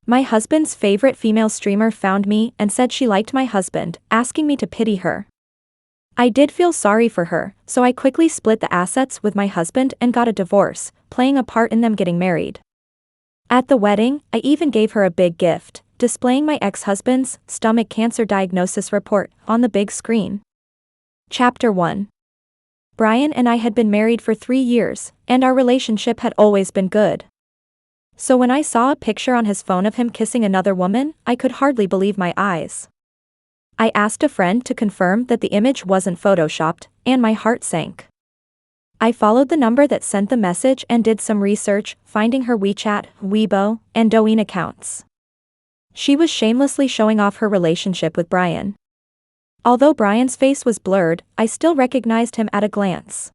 My husband's favorite female streamer found me and said she liked my husband, asking me to pity her. I did feel sorry for her, so I quickly split the assets with my husband and got a divorce, playing a part in them getting married. At the wedding, I even gave her a big gift, displaying my ex-husband's stomach cancer diagnosis report on the big screen. Chapter 1. Brian and I had been married for 3 years, and our relationship had always been good. So when I saw a picture on his phone of him kissing another woman, I could hardly believe my eyes. I asked a friend to confirm that the image wasn't photoshopped, and my heart sank. I followed the number that sent the message and did some research, finding her WeChat, Weibo, and Douyin accounts. She was shamelessly showing off her relationship with Brian. Although Brian's face was blurred, I still recognized him at a glance.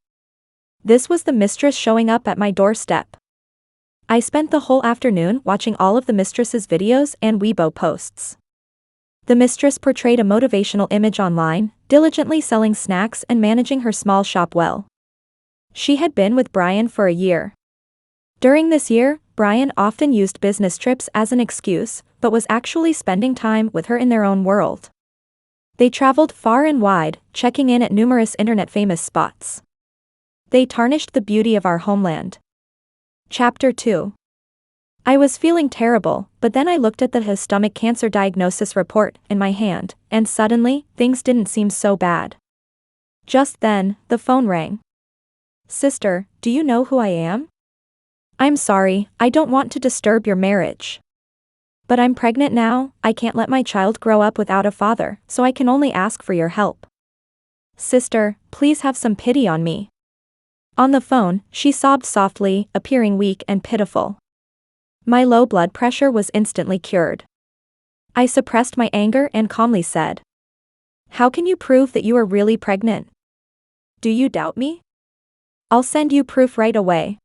This was the mistress showing up at my doorstep. I spent the whole afternoon watching all of the mistress's videos and Weibo posts. The mistress portrayed a motivational image online, diligently selling snacks and managing her small shop well. She had been with Brian for a year. During this year, Brian often used business trips as an excuse, but was actually spending time with her in their own world. They traveled far and wide, checking in at numerous internet-famous spots. They tarnished the beauty of our homeland. Chapter 2. I was feeling terrible, but then I looked at his stomach cancer diagnosis report in my hand, and suddenly, things didn't seem so bad. Just then, the phone rang. "Sister, do you know who I am? I'm sorry, I don't want to disturb your marriage. But I'm pregnant now, I can't let my child grow up without a father, so I can only ask for your help. Sister, please have some pity on me." On the phone, she sobbed softly, appearing weak and pitiful. My low blood pressure was instantly cured. I suppressed my anger and calmly said, "How can you prove that you are really pregnant? Do you doubt me? I'll send you proof right away."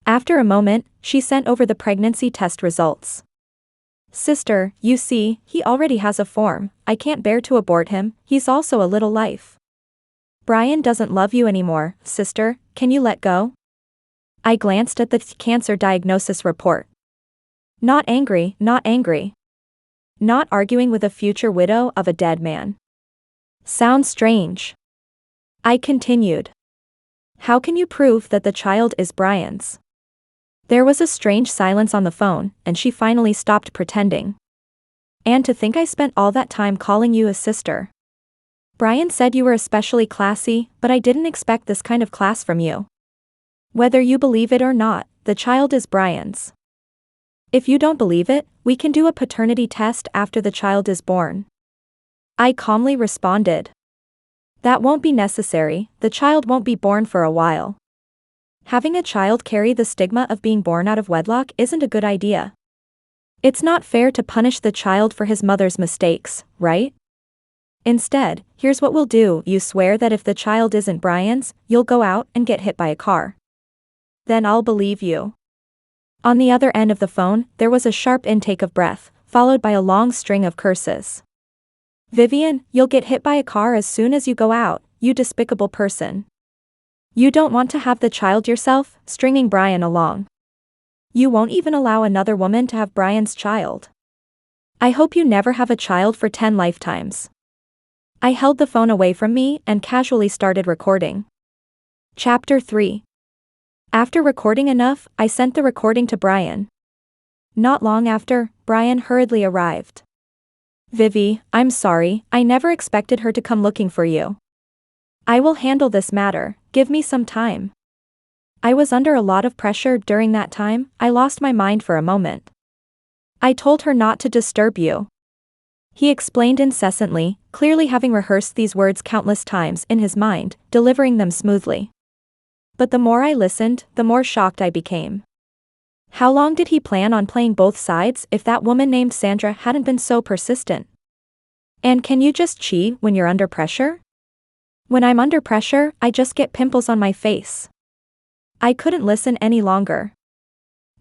After a moment, she sent over the pregnancy test results. "Sister, you see, he already has a form, I can't bear to abort him, he's also a little life. Brian doesn't love you anymore, sister, can you let go?" I glanced at the cancer diagnosis report. Not angry, not angry. Not arguing with a future widow of a dead man. Sounds strange. I continued. "How can you prove that the child is Brian's?" There was a strange silence on the phone, and she finally stopped pretending. "And to think I spent all that time calling you a sister. Brian said you were especially classy, but I didn't expect this kind of class from you. Whether you believe it or not, the child is Brian's. If you don't believe it, we can do a paternity test after the child is born." I calmly responded. "That won't be necessary, the child won't be born for a while. Having a child carry the stigma of being born out of wedlock isn't a good idea. It's not fair to punish the child for his mother's mistakes, right? Instead, here's what we'll do. You swear that if the child isn't Brian's, you'll go out and get hit by a car. Then I'll believe you." On the other end of the phone, there was a sharp intake of breath, followed by a long string of curses. "Vivian, you'll get hit by a car as soon as you go out, you despicable person. You don't want to have the child yourself, stringing Brian along. You won't even allow another woman to have Brian's child. I hope you never have a child for 10 lifetimes." I held the phone away from me and casually started recording. Chapter 3. After recording enough, I sent the recording to Brian. Not long after, Brian hurriedly arrived. "Vivi, I'm sorry, I never expected her to come looking for you. I will handle this matter, give me some time." I was under a lot of pressure during that time, I lost my mind for a moment. "I told her not to disturb you," he explained incessantly, clearly having rehearsed these words countless times in his mind, delivering them smoothly. But the more I listened, the more shocked I became. How long did he plan on playing both sides if that woman named Sandra hadn't been so persistent? And can you just cheat when you're under pressure? When I'm under pressure, I just get pimples on my face. I couldn't listen any longer.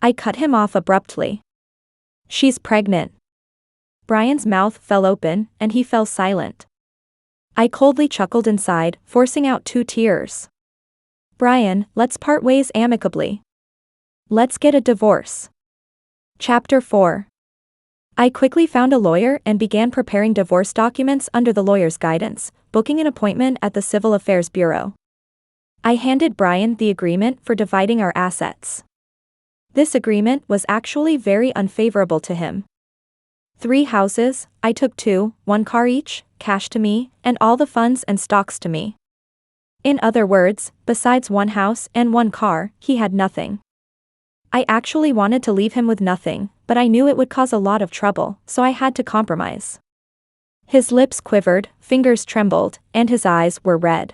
I cut him off abruptly. "She's pregnant." Brian's mouth fell open, and he fell silent. I coldly chuckled inside, forcing out 2 tears. "Brian, let's part ways amicably. Let's get a divorce." Chapter 4. I quickly found a lawyer and began preparing divorce documents under the lawyer's guidance, booking an appointment at the Civil Affairs Bureau. I handed Brian the agreement for dividing our assets. This agreement was actually very unfavorable to him. 3 houses, I took 2, 1 car each, cash to me, and all the funds and stocks to me. In other words, besides 1 house and 1 car, he had nothing. I actually wanted to leave him with nothing, but I knew it would cause a lot of trouble, so I had to compromise. His lips quivered, fingers trembled, and his eyes were red.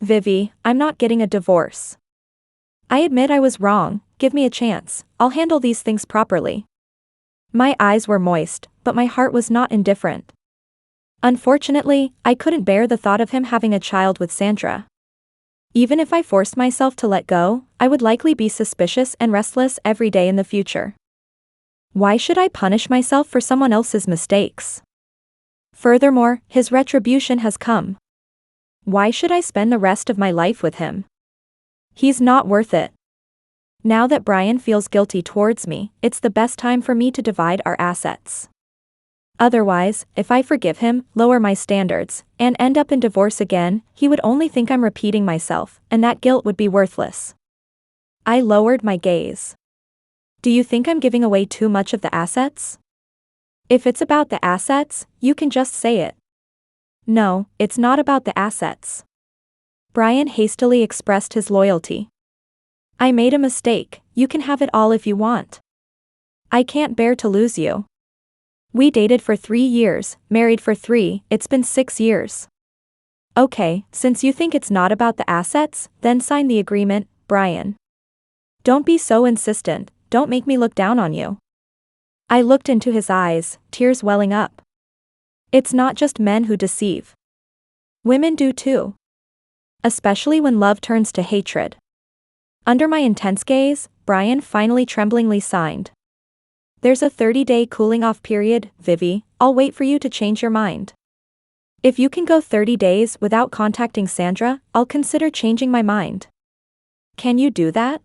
Vivi, I'm not getting a divorce. I admit I was wrong, give me a chance, I'll handle these things properly. My eyes were moist, but my heart was not indifferent. Unfortunately, I couldn't bear the thought of him having a child with Sandra. Even if I forced myself to let go, I would likely be suspicious and restless every day in the future. Why should I punish myself for someone else's mistakes? Furthermore, his retribution has come. Why should I spend the rest of my life with him? He's not worth it. Now that Brian feels guilty towards me, it's the best time for me to divide our assets. Otherwise, if I forgive him, lower my standards, and end up in divorce again, he would only think I'm repeating myself, and that guilt would be worthless. I lowered my gaze. Do you think I'm giving away too much of the assets? If it's about the assets, you can just say it. No, it's not about the assets. Brian hastily expressed his loyalty. I made a mistake, you can have it all if you want. I can't bear to lose you. We dated for 3 years, married for 3, it's been 6 years. Okay, since you think it's not about the assets, then sign the agreement, Brian. Don't be so insistent, don't make me look down on you. I looked into his eyes, tears welling up. It's not just men who deceive. Women do too. Especially when love turns to hatred. Under my intense gaze, Brian finally tremblingly signed. There's a 30-day cooling-off period, Vivi, I'll wait for you to change your mind. If you can go 30 days without contacting Sandra, I'll consider changing my mind. Can you do that?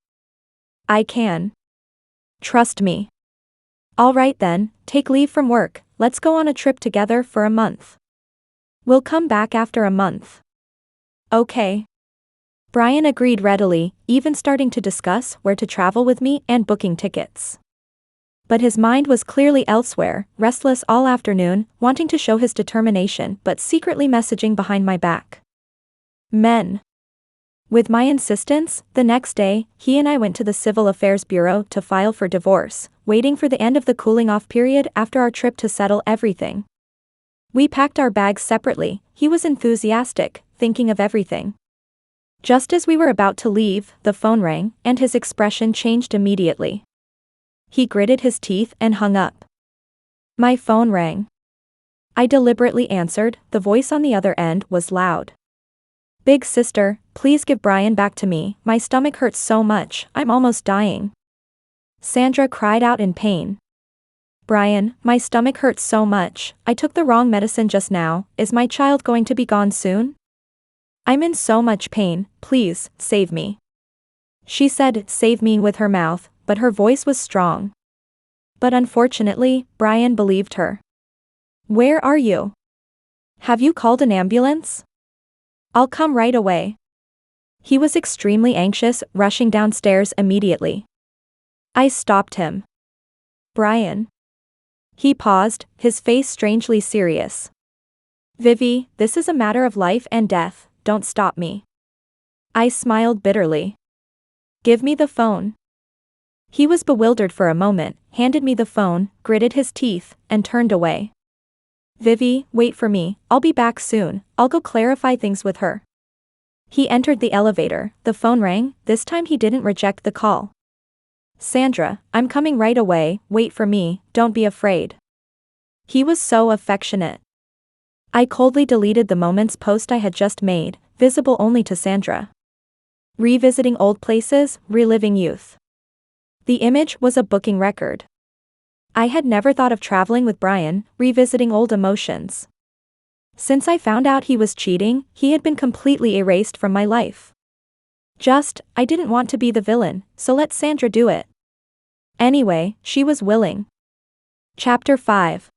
I can. Trust me. All right then, take leave from work, let's go on a trip together for a month. We'll come back after a month. Okay. Brian agreed readily, even starting to discuss where to travel with me and booking tickets. But his mind was clearly elsewhere, restless all afternoon, wanting to show his determination but secretly messaging behind my back. Men. With my insistence, the next day, he and I went to the Civil Affairs Bureau to file for divorce, waiting for the end of the cooling-off period after our trip to settle everything. We packed our bags separately, he was enthusiastic, thinking of everything. Just as we were about to leave, the phone rang, and his expression changed immediately. He gritted his teeth and hung up. My phone rang. I deliberately answered, the voice on the other end was loud. Big sister, please give Brian back to me, my stomach hurts so much, I'm almost dying. Sandra cried out in pain. Brian, my stomach hurts so much, I took the wrong medicine just now, is my child going to be gone soon? I'm in so much pain, please, save me. She said, save me with her mouth, but her voice was strong. But unfortunately, Brian believed her. Where are you? Have you called an ambulance? I'll come right away. He was extremely anxious, rushing downstairs immediately. I stopped him. Brian. He paused, his face strangely serious. Vivi, this is a matter of life and death, don't stop me. I smiled bitterly. Give me the phone. He was bewildered for a moment, handed me the phone, gritted his teeth, and turned away. Vivi, wait for me, I'll be back soon, I'll go clarify things with her. He entered the elevator, the phone rang, this time he didn't reject the call. Sandra, I'm coming right away, wait for me, don't be afraid. He was so affectionate. I coldly deleted the Moments post I had just made, visible only to Sandra. Revisiting old places, reliving youth. The image was a booking record. I had never thought of traveling with Brian, revisiting old emotions. Since I found out he was cheating, he had been completely erased from my life. I didn't want to be the villain, so let Sandra do it. Anyway, she was willing. Chapter 5.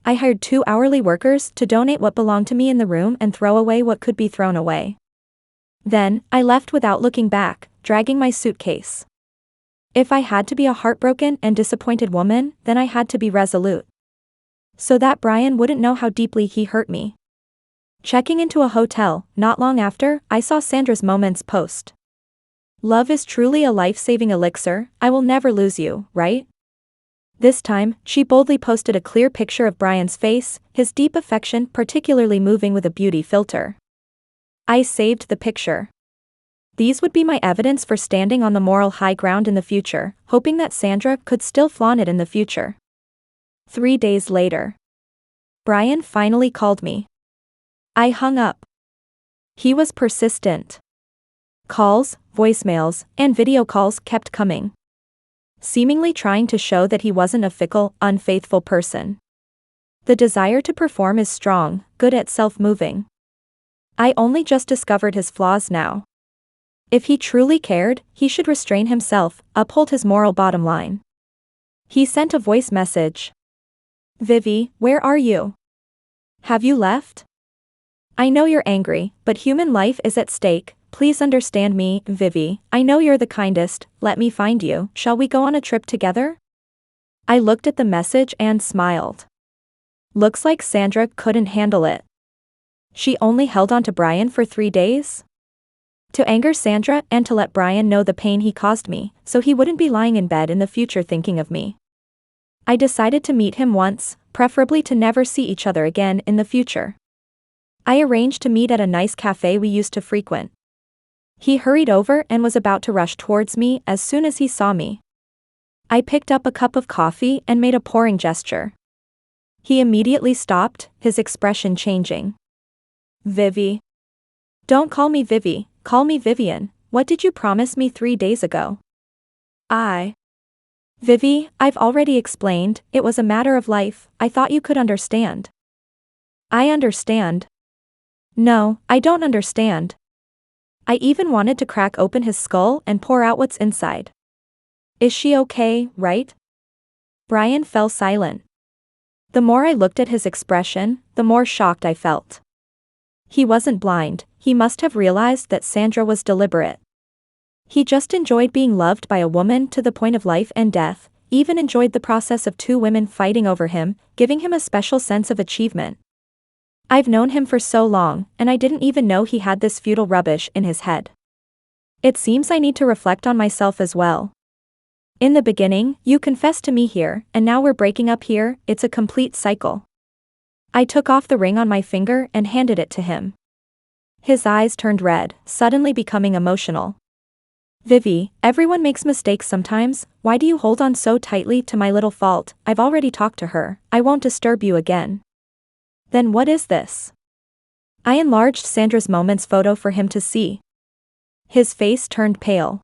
I hired 2 hourly workers to donate what belonged to me in the room and throw away what could be thrown away. Then, I left without looking back, dragging my suitcase. If I had to be a heartbroken and disappointed woman, then I had to be resolute. So that Brian wouldn't know how deeply he hurt me. Checking into a hotel, not long after, I saw Sandra's Moments post. Love is truly a life-saving elixir, I will never lose you, right? This time, she boldly posted a clear picture of Brian's face, his deep affection particularly moving with a beauty filter. I saved the picture. These would be my evidence for standing on the moral high ground in the future, hoping that Sandra could still flaunt it in the future. 3 days later. Brian finally called me. I hung up. He was persistent. Calls, voicemails, and video calls kept coming. Seemingly trying to show that he wasn't a fickle, unfaithful person. The desire to perform is strong, good at self-moving. I only just discovered his flaws now. If he truly cared, he should restrain himself, uphold his moral bottom line. He sent a voice message. Vivi, where are you? Have you left? I know you're angry, but human life is at stake. Please understand me, Vivi. I know you're the kindest. Let me find you. Shall we go on a trip together? I looked at the message and smiled. Looks like Sandra couldn't handle it. She only held on to Brian for 3 days? To anger Sandra and to let Brian know the pain he caused me, so he wouldn't be lying in bed in the future thinking of me. I decided to meet him once, preferably to never see each other again in the future. I arranged to meet at a nice cafe we used to frequent. He hurried over and was about to rush towards me as soon as he saw me. I picked up a cup of coffee and made a pouring gesture. He immediately stopped, his expression changing. Vivi. Don't call me Vivi, call me Vivian. What did you promise me 3 days ago? Vivi, I've already explained, it was a matter of life, I thought you could understand. I understand. No, I don't understand. I even wanted to crack open his skull and pour out what's inside. Is she okay, right? Brian fell silent. The more I looked at his expression, the more shocked I felt. He wasn't blind, he must have realized that Sandra was deliberate. He just enjoyed being loved by a woman to the point of life and death, even enjoyed the process of 2 women fighting over him, giving him a special sense of achievement. I've known him for so long, and I didn't even know he had this futile rubbish in his head. It seems I need to reflect on myself as well. In the beginning, you confessed to me here, and now we're breaking up here, it's a complete cycle. I took off the ring on my finger and handed it to him. His eyes turned red, suddenly becoming emotional. Vivi, everyone makes mistakes sometimes, why do you hold on so tightly to my little fault? I've already talked to her, I won't disturb you again. Then what is this? I enlarged Sandra's Moments photo for him to see. His face turned pale.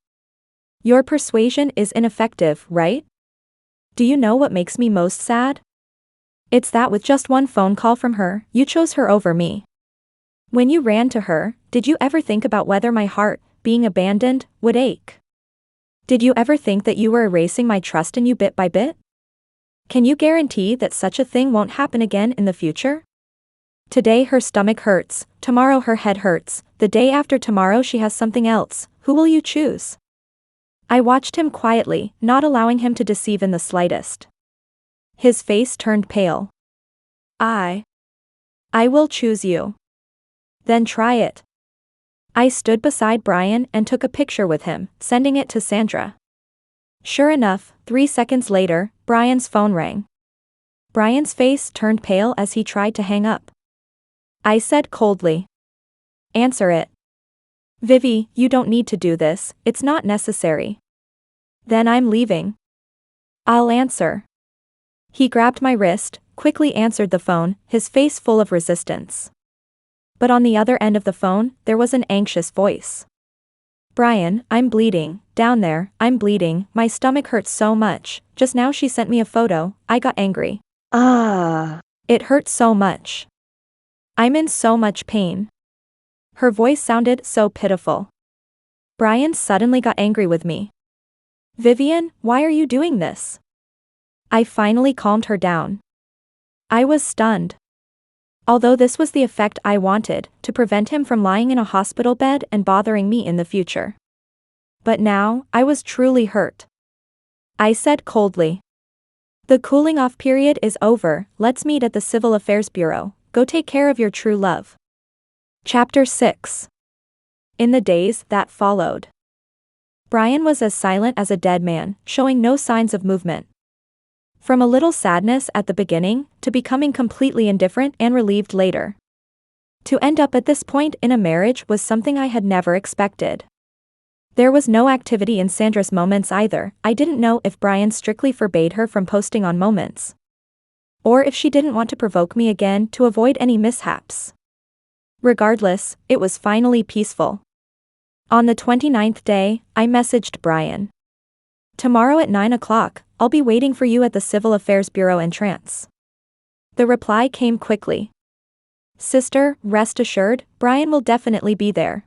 Your persuasion is ineffective, right? Do you know what makes me most sad? It's that with just one phone call from her, you chose her over me. When you ran to her, did you ever think about whether my heart, being abandoned, would ache? Did you ever think that you were erasing my trust in you bit by bit? Can you guarantee that such a thing won't happen again in the future? Today her stomach hurts, tomorrow her head hurts, the day after tomorrow she has something else, who will you choose? I watched him quietly, not allowing him to deceive in the slightest. His face turned pale. I will choose you. Then try it. I stood beside Brian and took a picture with him, sending it to Sandra. Sure enough, 3 seconds later, Brian's phone rang. Brian's face turned pale as he tried to hang up. I said coldly. Answer it. Vivi, you don't need to do this, it's not necessary. Then I'm leaving. I'll answer. He grabbed my wrist, quickly answered the phone, his face full of resistance. But on the other end of the phone, there was an anxious voice. Brian, I'm bleeding, down there, I'm bleeding, my stomach hurts so much, just now she sent me a photo, I got angry. It hurt so much. I'm in so much pain. Her voice sounded so pitiful. Brian suddenly got angry with me. Vivian, why are you doing this? I finally calmed her down. I was stunned. Although this was the effect I wanted, to prevent him from lying in a hospital bed and bothering me in the future. But now, I was truly hurt. I said coldly. The cooling off period is over, let's meet at the Civil Affairs Bureau, go take care of your true love. Chapter 6. In the days that followed, Brian was as silent as a dead man, showing no signs of movement. From a little sadness at the beginning, to becoming completely indifferent and relieved later. To end up at this point in a marriage was something I had never expected. There was no activity in Sandra's moments either. I didn't know if Brian strictly forbade her from posting on moments. Or if she didn't want to provoke me again to avoid any mishaps. Regardless, it was finally peaceful. On the 29th day, I messaged Brian. Tomorrow at 9 o'clock, I'll be waiting for you at the Civil Affairs Bureau entrance. The reply came quickly. Sister, rest assured, Brian will definitely be there.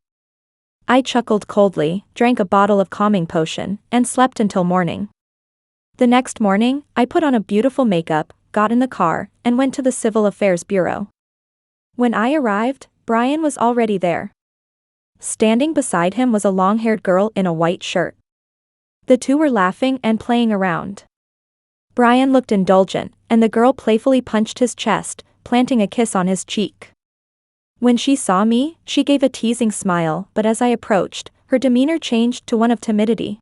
I chuckled coldly, drank a bottle of calming potion, and slept until morning. The next morning, I put on a beautiful makeup, got in the car, and went to the Civil Affairs Bureau. When I arrived, Brian was already there. Standing beside him was a long-haired girl in a white shirt. The two were laughing and playing around. Brian looked indulgent, and the girl playfully punched his chest, planting a kiss on his cheek. When she saw me, she gave a teasing smile, but as I approached, her demeanor changed to one of timidity.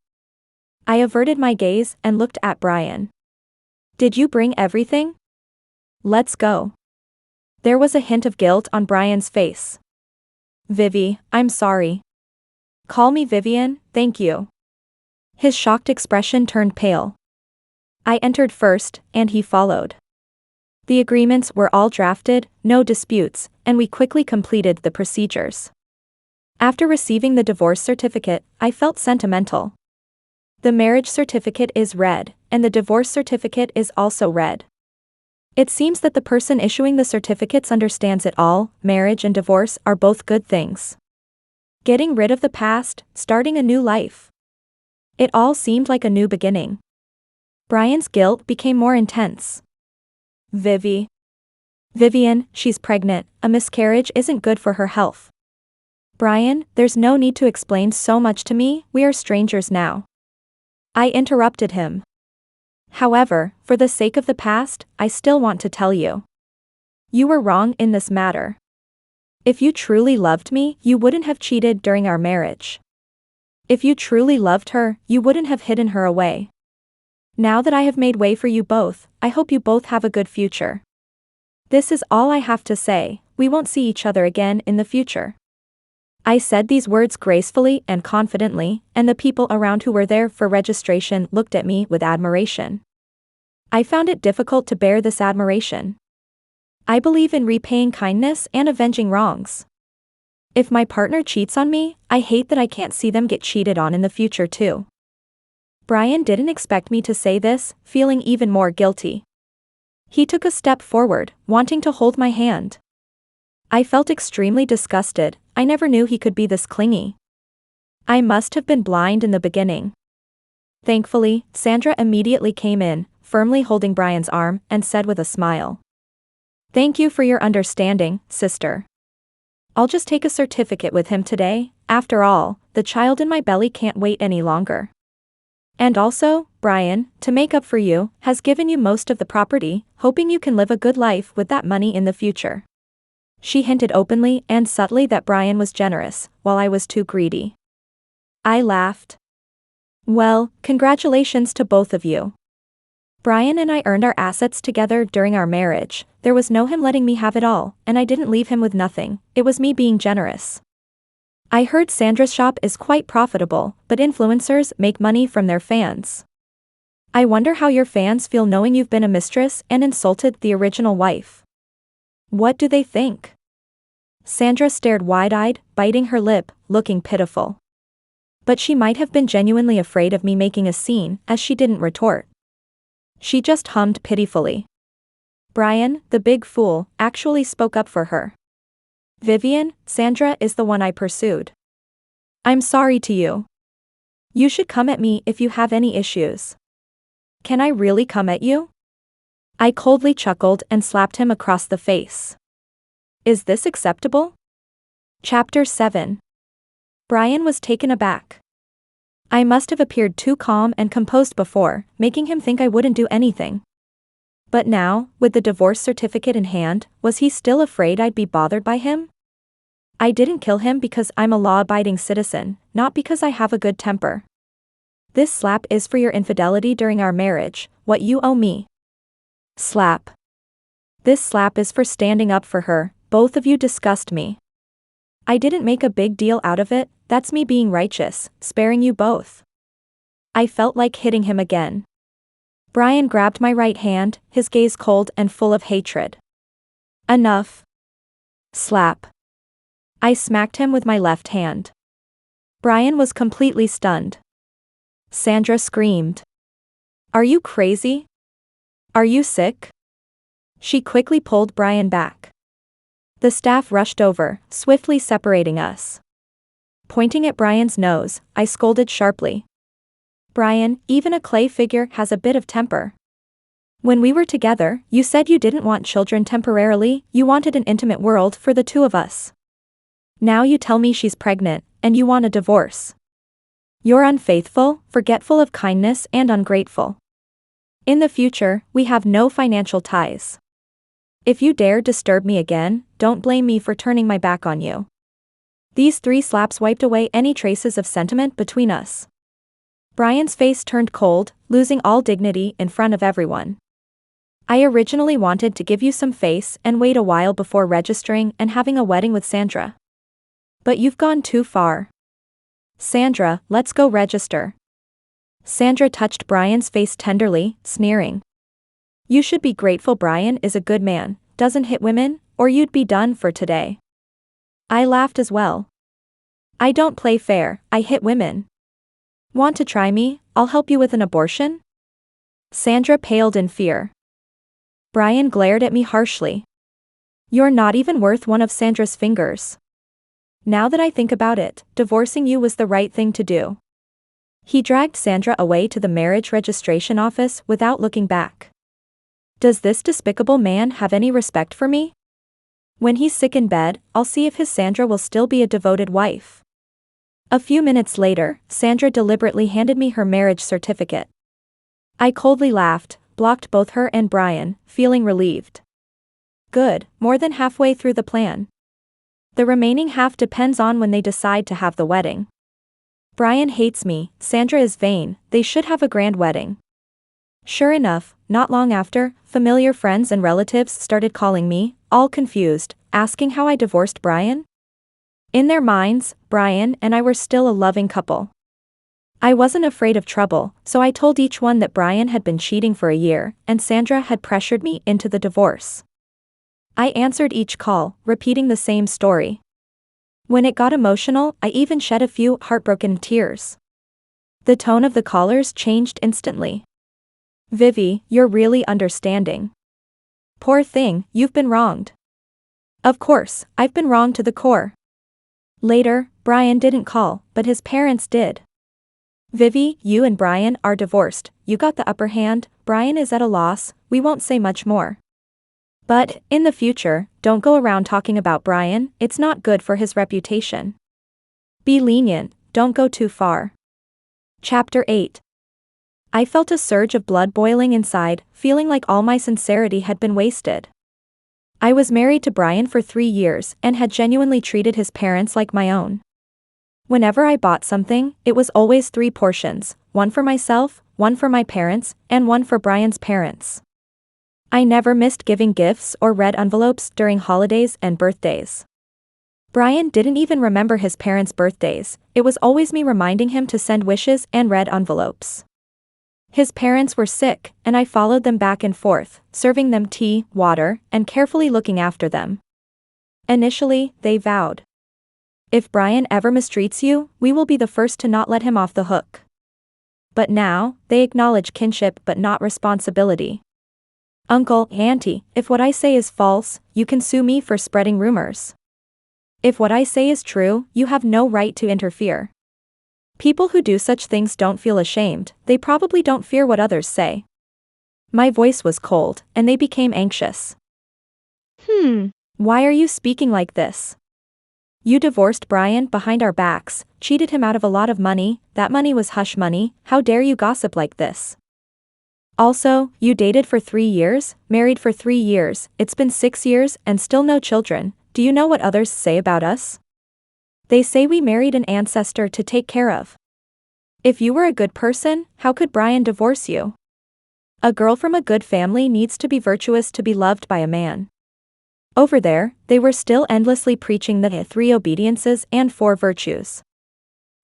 I averted my gaze and looked at Brian. Did you bring everything? Let's go. There was a hint of guilt on Brian's face. Vivi, I'm sorry. Call me Vivian, thank you. His shocked expression turned pale. I entered first, and he followed. The agreements were all drafted, no disputes, and we quickly completed the procedures. After receiving the divorce certificate, I felt sentimental. The marriage certificate is red, and the divorce certificate is also red. It seems that the person issuing the certificates understands it all. Marriage and divorce are both good things. Getting rid of the past, starting a new life. It all seemed like a new beginning. Brian's guilt became more intense. Vivian, she's pregnant, a miscarriage isn't good for her health. Brian, there's no need to explain so much to me, we are strangers now. I interrupted him. However, for the sake of the past, I still want to tell you. You were wrong in this matter. If you truly loved me, you wouldn't have cheated during our marriage. If you truly loved her, you wouldn't have hidden her away. Now that I have made way for you both, I hope you both have a good future. This is all I have to say, we won't see each other again in the future. I said these words gracefully and confidently, and the people around who were there for registration looked at me with admiration. I found it difficult to bear this admiration. I believe in repaying kindness and avenging wrongs. If my partner cheats on me, I hate that I can't see them get cheated on in the future too. Brian didn't expect me to say this, feeling even more guilty. He took a step forward, wanting to hold my hand. I felt extremely disgusted, I never knew he could be this clingy. I must have been blind in the beginning. Thankfully, Sandra immediately came in, firmly holding Brian's arm, and said with a smile. Thank you for your understanding, sister. I'll just take a certificate with him today, after all, the child in my belly can't wait any longer. And also, Brian, to make up for you, has given you most of the property, hoping you can live a good life with that money in the future. She hinted openly and subtly that Brian was generous, while I was too greedy. I laughed. Well, congratulations to both of you. Brian and I earned our assets together during our marriage, there was no him letting me have it all, and I didn't leave him with nothing, it was me being generous. I heard Sandra's shop is quite profitable, but influencers make money from their fans. I wonder how your fans feel knowing you've been a mistress and insulted the original wife. What do they think? Sandra stared wide-eyed, biting her lip, looking pitiful. But she might have been genuinely afraid of me making a scene, as she didn't retort. She just hummed pitifully. Brian, the big fool, actually spoke up for her. Vivian, Sandra is the one I pursued. I'm sorry to you. You should come at me if you have any issues. Can I really come at you? I coldly chuckled and slapped him across the face. Is this acceptable? Chapter 7. Brian was taken aback. I must have appeared too calm and composed before, making him think I wouldn't do anything. But now, with the divorce certificate in hand, was he still afraid I'd be bothered by him? I didn't kill him because I'm a law-abiding citizen, not because I have a good temper. This slap is for your infidelity during our marriage, what you owe me. Slap. This slap is for standing up for her, both of you disgust me. I didn't make a big deal out of it, that's me being righteous, sparing you both. I felt like hitting him again. Brian grabbed my right hand, his gaze cold and full of hatred. Enough. Slap. I smacked him with my left hand. Brian was completely stunned. Sandra screamed. Are you crazy? Are you sick? She quickly pulled Brian back. The staff rushed over, swiftly separating us. Pointing at Brian's nose, I scolded sharply. Brian, even a clay figure has a bit of temper. When we were together, you said you didn't want children temporarily, you wanted an intimate world for the two of us. Now you tell me she's pregnant, and you want a divorce. You're unfaithful, forgetful of kindness and ungrateful. In the future, we have no financial ties. If you dare disturb me again, don't blame me for turning my back on you. These 3 slaps wiped away any traces of sentiment between us. Brian's face turned cold, losing all dignity in front of everyone. I originally wanted to give you some face and wait a while before registering and having a wedding with Sandra. But you've gone too far. Sandra, let's go register. Sandra touched Brian's face tenderly, sneering. You should be grateful Brian is a good man, doesn't hit women, or you'd be done for today. I laughed as well. I don't play fair, I hit women. Want to try me? I'll help you with an abortion? Sandra paled in fear. Brian glared at me harshly. You're not even worth one of Sandra's fingers. Now that I think about it, divorcing you was the right thing to do. He dragged Sandra away to the marriage registration office without looking back. Does this despicable man have any respect for me? When he's sick in bed, I'll see if his Sandra will still be a devoted wife. A few minutes later, Sandra deliberately handed me her marriage certificate. I coldly laughed, blocked both her and Brian, feeling relieved. Good, more than halfway through the plan. The remaining half depends on when they decide to have the wedding. Brian hates me, Sandra is vain, they should have a grand wedding. Sure enough, not long after, familiar friends and relatives started calling me, all confused, asking how I divorced Brian. In their minds, Brian and I were still a loving couple. I wasn't afraid of trouble, so I told each one that Brian had been cheating for a year, and Sandra had pressured me into the divorce. I answered each call, repeating the same story. When it got emotional, I even shed a few heartbroken tears. The tone of the callers changed instantly. Vivi, you're really understanding. Poor thing, you've been wronged. Of course, I've been wronged to the core. Later, Brian didn't call, but his parents did. Vivi, you and Brian are divorced, you got the upper hand, Brian is at a loss, we won't say much more. But, in the future, don't go around talking about Brian, it's not good for his reputation. Be lenient, don't go too far. Chapter 8. I felt a surge of blood boiling inside, feeling like all my sincerity had been wasted. I was married to Brian for 3 years and had genuinely treated his parents like my own. Whenever I bought something, it was always 3 portions, one for myself, one for my parents, and one for Brian's parents. I never missed giving gifts or red envelopes during holidays and birthdays. Brian didn't even remember his parents' birthdays, it was always me reminding him to send wishes and red envelopes. His parents were sick, and I followed them back and forth, serving them tea, water, and carefully looking after them. Initially, they vowed, if Brian ever mistreats you, we will be the first to not let him off the hook. But now, they acknowledge kinship but not responsibility. Uncle, Auntie, if what I say is false, you can sue me for spreading rumors. If what I say is true, you have no right to interfere. People who do such things don't feel ashamed, they probably don't fear what others say. My voice was cold, and they became anxious. Why are you speaking like this? You divorced Brian behind our backs, cheated him out of a lot of money, that money was hush money, how dare you gossip like this? Also, you dated for 3 years, married for 3 years, it's been 6 years and still no children, do you know what others say about us? They say we married an ancestor to take care of. If you were a good person, how could Brian divorce you? A girl from a good family needs to be virtuous to be loved by a man. Over there, they were still endlessly preaching the 3 obediences and 4 virtues.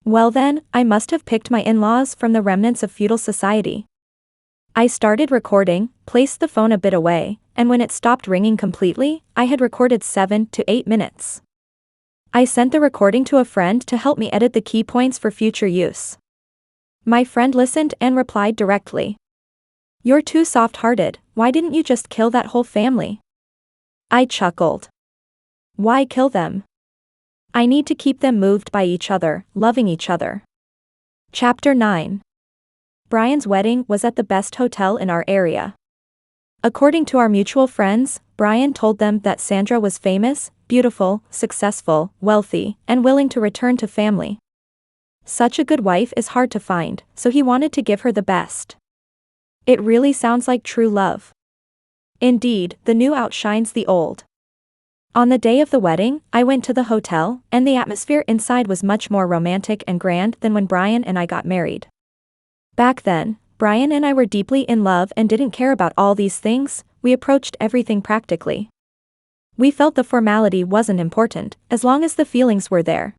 Well then, I must have picked my in-laws from the remnants of feudal society. I started recording, placed the phone a bit away, and when it stopped ringing completely, I had recorded 7 to 8 minutes. I sent the recording to a friend to help me edit the key points for future use. My friend listened and replied directly. You're too soft-hearted, why didn't you just kill that whole family? I chuckled. Why kill them? I need to keep them moved by each other, loving each other. Chapter 9. Brian's wedding was at the best hotel in our area. According to our mutual friends, Brian told them that Sandra was famous, beautiful, successful, wealthy, and willing to return to family. Such a good wife is hard to find, so he wanted to give her the best. It really sounds like true love. Indeed, the new outshines the old. On the day of the wedding, I went to the hotel, and the atmosphere inside was much more romantic and grand than when Brian and I got married. Back then, Brian and I were deeply in love and didn't care about all these things, we approached everything practically. We felt the formality wasn't important, as long as the feelings were there.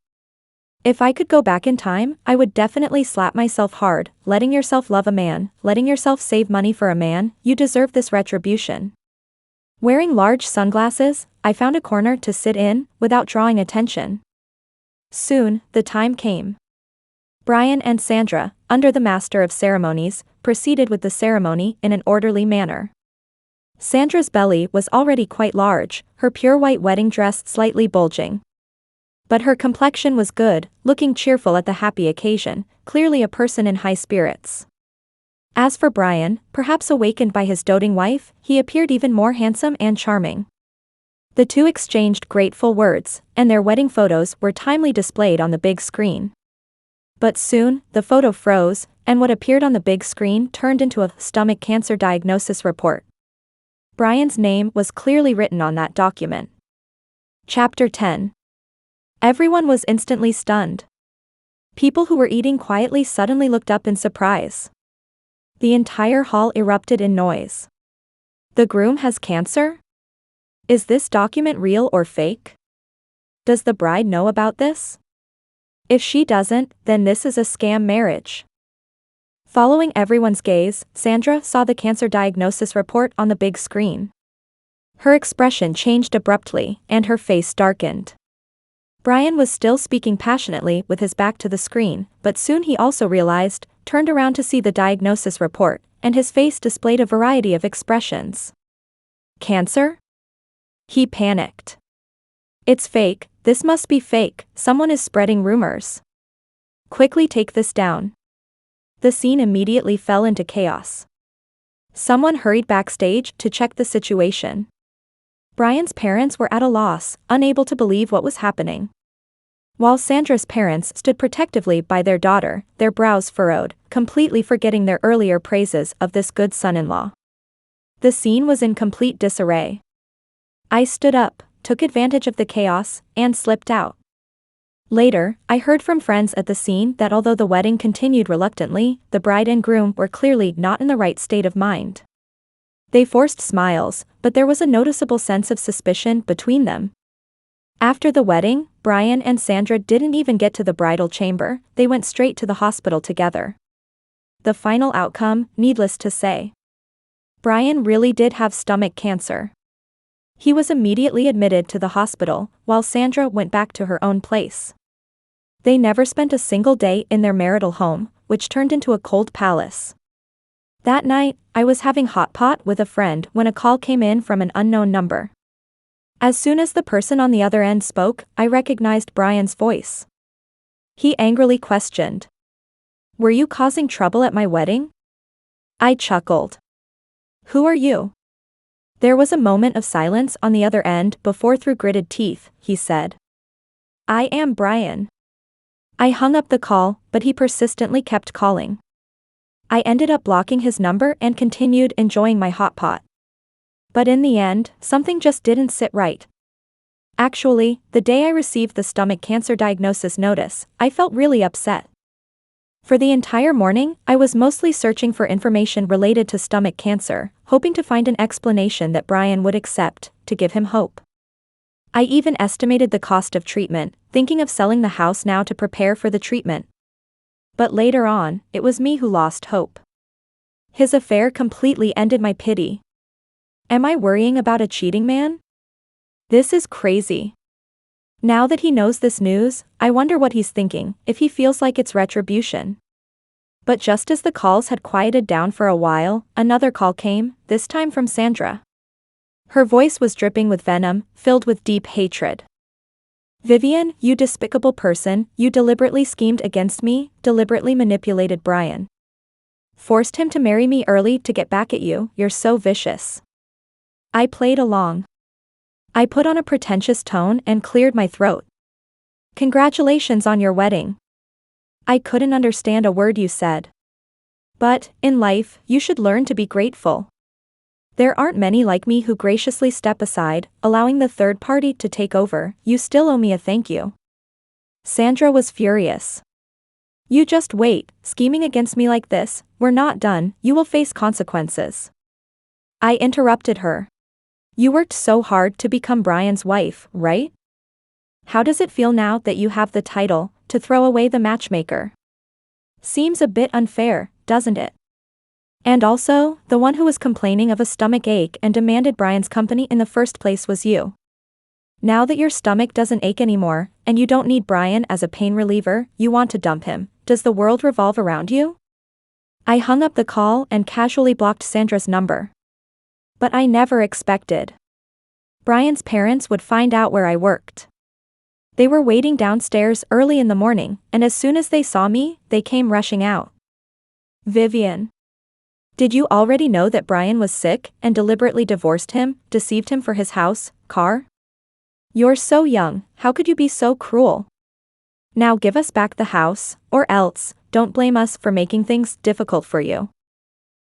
If I could go back in time, I would definitely slap myself hard, letting yourself love a man, letting yourself save money for a man, you deserve this retribution. Wearing large sunglasses, I found a corner to sit in, without drawing attention. Soon, the time came. Brian and Sandra, under the master of ceremonies, proceeded with the ceremony in an orderly manner. Sandra's belly was already quite large, her pure white wedding dress slightly bulging. But her complexion was good, looking cheerful at the happy occasion, clearly a person in high spirits. As for Brian, perhaps awakened by his doting wife, he appeared even more handsome and charming. The two exchanged grateful words, and their wedding photos were timely displayed on the big screen. But soon, the photo froze, and what appeared on the big screen turned into a stomach cancer diagnosis report. Brian's name was clearly written on that document. Chapter 10. Everyone was instantly stunned. People who were eating quietly suddenly looked up in surprise. The entire hall erupted in noise. The groom has cancer? Is this document real or fake? Does the bride know about this? If she doesn't, then this is a scam marriage. Following everyone's gaze, Sandra saw the cancer diagnosis report on the big screen. Her expression changed abruptly, and her face darkened. Brian was still speaking passionately with his back to the screen, but soon he also realized, turned around to see the diagnosis report, and his face displayed a variety of expressions. Cancer? He panicked. It's fake, this must be fake, someone is spreading rumors. Quickly take this down. The scene immediately fell into chaos. Someone hurried backstage to check the situation. Brian's parents were at a loss, unable to believe what was happening. While Sandra's parents stood protectively by their daughter, their brows furrowed, completely forgetting their earlier praises of this good son-in-law. The scene was in complete disarray. I stood up, took advantage of the chaos, and slipped out. Later, I heard from friends at the scene that although the wedding continued reluctantly, the bride and groom were clearly not in the right state of mind. They forced smiles, but there was a noticeable sense of suspicion between them. After the wedding, Brian and Sandra didn't even get to the bridal chamber, they went straight to the hospital together. The final outcome, needless to say. Brian really did have stomach cancer. He was immediately admitted to the hospital, while Sandra went back to her own place. They never spent a single day in their marital home, which turned into a cold palace. That night, I was having hot pot with a friend when a call came in from an unknown number. As soon as the person on the other end spoke, I recognized Brian's voice. He angrily questioned. Were you causing trouble at my wedding? I chuckled. Who are you? There was a moment of silence on the other end before through gritted teeth, he said. I am Brian. I hung up the call, but he persistently kept calling. I ended up blocking his number and continued enjoying my hot pot. But in the end, something just didn't sit right. Actually, the day I received the stomach cancer diagnosis notice, I felt really upset. For the entire morning, I was mostly searching for information related to stomach cancer, hoping to find an explanation that Brian would accept, to give him hope. I even estimated the cost of treatment, thinking of selling the house now to prepare for the treatment. But later on, it was me who lost hope. His affair completely ended my pity. Am I worrying about a cheating man? This is crazy. Now that he knows this news, I wonder what he's thinking, if he feels like it's retribution. But just as the calls had quieted down for a while, another call came, this time from Sandra. Her voice was dripping with venom, filled with deep hatred. Vivian, you despicable person, you deliberately schemed against me, deliberately manipulated Brian. Forced him to marry me early to get back at you, you're so vicious. I played along. I put on a pretentious tone and cleared my throat. Congratulations on your wedding. I couldn't understand a word you said. But, in life, you should learn to be grateful. There aren't many like me who graciously step aside, allowing the third party to take over. You still owe me a thank you. Sandra was furious. You just wait, scheming against me like this, we're not done, you will face consequences. I interrupted her. You worked so hard to become Brian's wife, right? How does it feel now that you have the title, to throw away the matchmaker? Seems a bit unfair, doesn't it? And also, the one who was complaining of a stomach ache and demanded Brian's company in the first place was you. Now that your stomach doesn't ache anymore, and you don't need Brian as a pain reliever, you want to dump him. Does the world revolve around you? I hung up the call and casually blocked Sandra's number. But I never expected Brian's parents would find out where I worked. They were waiting downstairs early in the morning, and as soon as they saw me, they came rushing out. Vivian. Did you already know that Brian was sick and deliberately divorced him, deceived him for his house, car? You're so young, how could you be so cruel? Now give us back the house, or else, don't blame us for making things difficult for you.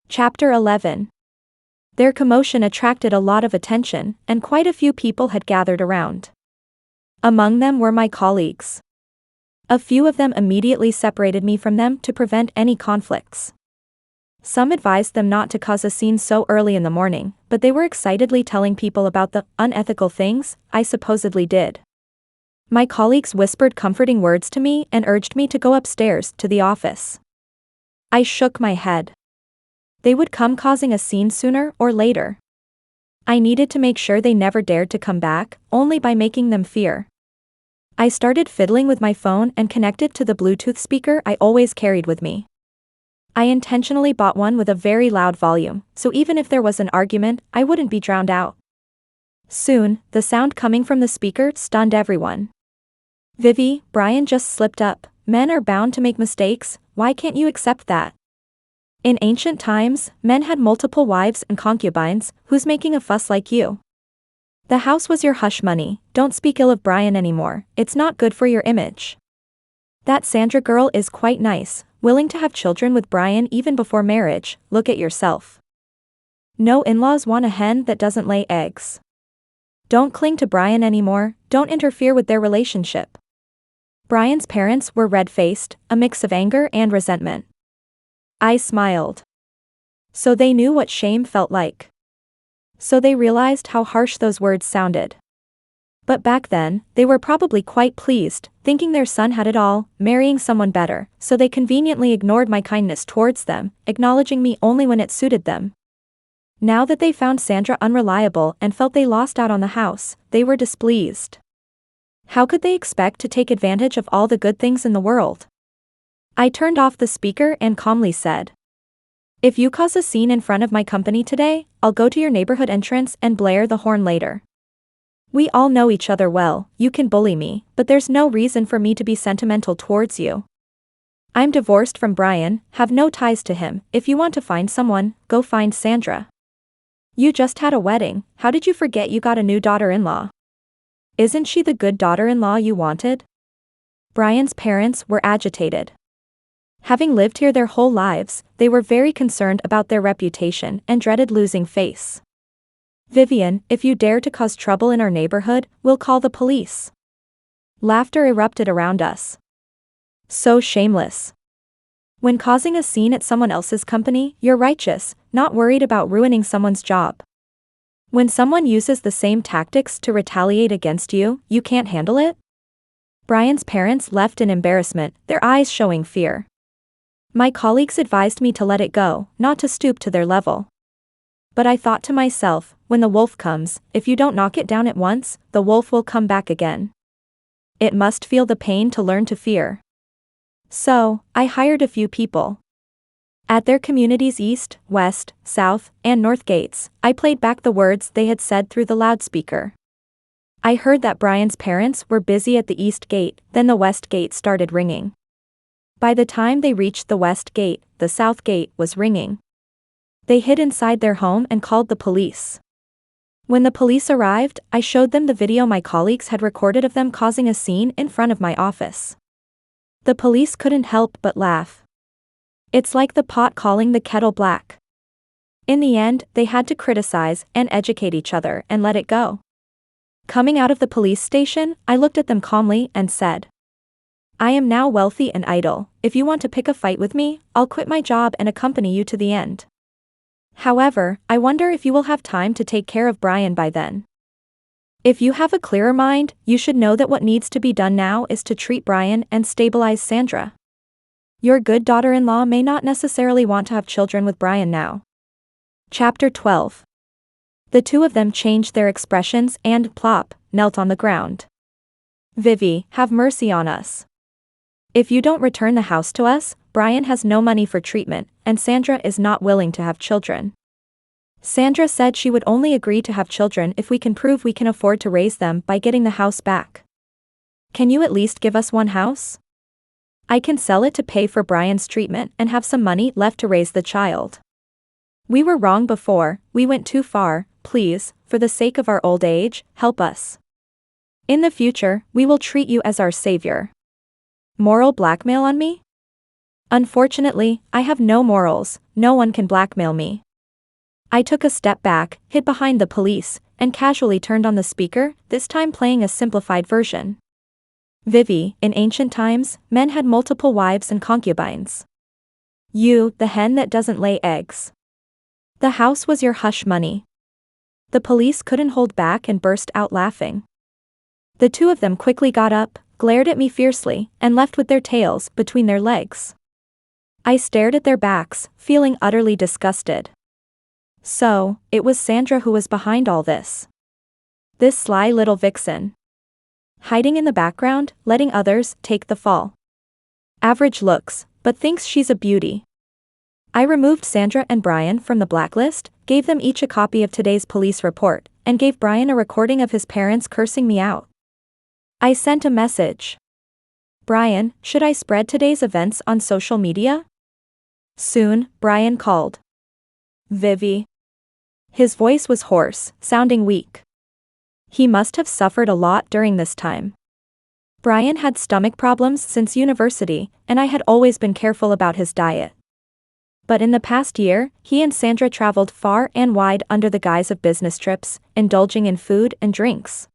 Chapter 11. Their commotion attracted a lot of attention, and quite a few people had gathered around. Among them were my colleagues. A few of them immediately separated me from them to prevent any conflicts. Some advised them not to cause a scene so early in the morning, but they were excitedly telling people about the unethical things I supposedly did. My colleagues whispered comforting words to me and urged me to go upstairs to the office. I shook my head. They would come causing a scene sooner or later. I needed to make sure they never dared to come back, only by making them fear. I started fiddling with my phone and connected to the Bluetooth speaker I always carried with me. I intentionally bought one with a very loud volume, so even if there was an argument, I wouldn't be drowned out. Soon, the sound coming from the speaker stunned everyone. Vivi, Brian just slipped up. Men are bound to make mistakes, why can't you accept that? In ancient times, men had multiple wives and concubines, who's making a fuss like you? The house was your hush money, don't speak ill of Brian anymore, it's not good for your image. That Sandra girl is quite nice, willing to have children with Brian even before marriage, look at yourself. No in-laws want a hen that doesn't lay eggs. Don't cling to Brian anymore, don't interfere with their relationship. Brian's parents were red-faced, a mix of anger and resentment. I smiled. So they knew what shame felt like. So they realized how harsh those words sounded. But back then, they were probably quite pleased, thinking their son had it all, marrying someone better, so they conveniently ignored my kindness towards them, acknowledging me only when it suited them. Now that they found Sandra unreliable and felt they lost out on the house, they were displeased. How could they expect to take advantage of all the good things in the world? I turned off the speaker and calmly said, if you cause a scene in front of my company today, I'll go to your neighborhood entrance and blare the horn later. We all know each other well, you can bully me, but there's no reason for me to be sentimental towards you. I'm divorced from Brian, have no ties to him, if you want to find someone, go find Sandra. You just had a wedding, how did you forget you got a new daughter-in-law? Isn't she the good daughter-in-law you wanted? Brian's parents were agitated. Having lived here their whole lives, they were very concerned about their reputation and dreaded losing face. Vivian, if you dare to cause trouble in our neighborhood, we'll call the police. Laughter erupted around us. So shameless. When causing a scene at someone else's company, you're righteous, not worried about ruining someone's job. When someone uses the same tactics to retaliate against you, you can't handle it? Brian's parents left in embarrassment, their eyes showing fear. My colleagues advised me to let it go, not to stoop to their level. But I thought to myself, when the wolf comes, if you don't knock it down at once, the wolf will come back again. It must feel the pain to learn to fear. So, I hired a few people. At their community's east, west, south, and north gates, I played back the words they had said through the loudspeaker. I heard that Brian's parents were busy at the east gate, then the west gate started ringing. By the time they reached the west gate, the south gate was ringing. They hid inside their home and called the police. When the police arrived, I showed them the video my colleagues had recorded of them causing a scene in front of my office. The police couldn't help but laugh. It's like the pot calling the kettle black. In the end, they had to criticize and educate each other and let it go. Coming out of the police station, I looked at them calmly and said, I am now wealthy and idle. If you want to pick a fight with me, I'll quit my job and accompany you to the end. However, I wonder if you will have time to take care of Brian by then. If you have a clearer mind, you should know that what needs to be done now is to treat Brian and stabilize Sandra. Your good daughter-in-law may not necessarily want to have children with Brian now. Chapter 12. The two of them changed their expressions and, plop, knelt on the ground. Vivi, have mercy on us. If you don't return the house to us, Brian has no money for treatment, and Sandra is not willing to have children. Sandra said she would only agree to have children if we can prove we can afford to raise them by getting the house back. Can you at least give us one house? I can sell it to pay for Brian's treatment and have some money left to raise the child. We were wrong before, we went too far, please, for the sake of our old age, help us. In the future, we will treat you as our savior. Moral blackmail on me? Unfortunately, I have no morals, no one can blackmail me. I took a step back, hid behind the police, and casually turned on the speaker, this time playing a simplified version. Vivi, in ancient times, men had multiple wives and concubines. You, the hen that doesn't lay eggs. The house was your hush money. The police couldn't hold back and burst out laughing. The two of them quickly got up, glared at me fiercely, and left with their tails between their legs. I stared at their backs, feeling utterly disgusted. So, it was Sandra who was behind all this. This sly little vixen. Hiding in the background, letting others take the fall. Average looks, but thinks she's a beauty. I removed Sandra and Brian from the blacklist, gave them each a copy of today's police report, and gave Brian a recording of his parents cursing me out. I sent a message. Brian, should I spread today's events on social media? Soon, Brian called. Vivi. His voice was hoarse, sounding weak. He must have suffered a lot during this time. Brian had stomach problems since university, and I had always been careful about his diet. But in the past year, he and Sandra traveled far and wide under the guise of business trips, indulging in food and drinks.